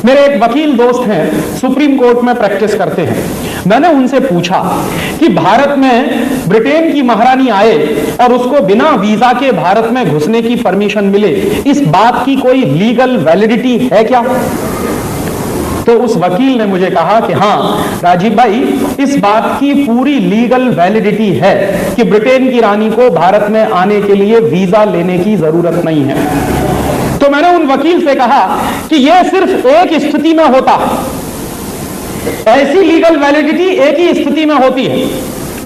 मेरे एक वकील दोस्त हैं, सुप्रीम कोर्ट में प्रैक्टिस करते हैं। मैंने उनसे पूछा कि भारत में ब्रिटेन की महारानी आए और उसको बिना वीजा के भारत में घुसने की परमिशन मिले, इस बात की कोई लीगल वैलिडिटी है क्या? तो उस वकील ने मुझे कहा कि हां राजीव भाई, इस बात की पूरी लीगल वैलिडिटी है कि ब्रिटेन की रानी को भारत में आने के लिए वीजा लेने की जरूरत नहीं है। तो मैंने उन वकील से कहा कि यह सिर्फ एक स्थिति में होता है, ऐसी लीगल वैलिडिटी एक ही स्थिति में होती है।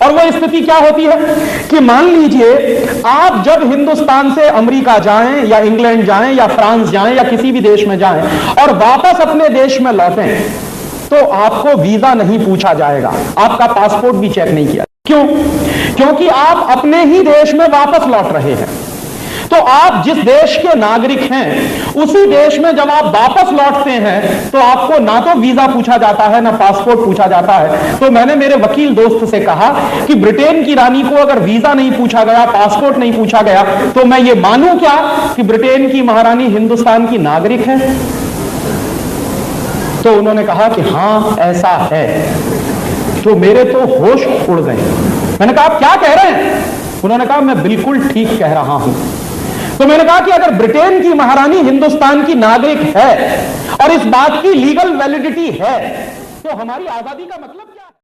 और वो स्थिति क्या होती है कि मान लीजिए आप जब हिंदुस्तान से अमेरिका जाएं या इंग्लैंड जाएं या फ्रांस जाएं या किसी भी देश में जाएं और वापस अपने देश में लौटें, तो आपको वीजा नहीं पूछा जाएगा, आपका पासपोर्ट भी चेक नहीं किया। क्यों? क्योंकि आप अपने ही देश में वापस लौट रहे हैं। तो आप जिस देश के नागरिक हैं, उसी देश में जब आप वापस लौटते हैं तो आपको ना तो वीजा पूछा जाता है ना पासपोर्ट पूछा जाता है। तो मैंने मेरे वकील दोस्त से कहा कि ब्रिटेन की रानी को अगर वीजा नहीं पूछा गया, पासपोर्ट नहीं पूछा गया, तो मैं ये मानूं क्या कि ब्रिटेन की महारानी हिंदुस्तान की नागरिक है? तो उन्होंने कहा कि हां ऐसा है। तो मेरे तो होश उड़ गए। मैंने कहा आप क्या कह रहे हैं? उन्होंने कहा मैं बिल्कुल ठीक कह रहा हूं। तो मैंने कहा कि अगर ब्रिटेन की महारानी हिंदुस्तान की नागरिक है और इस बात की लीगल वैलिडिटी है, तो हमारी आजादी का मतलब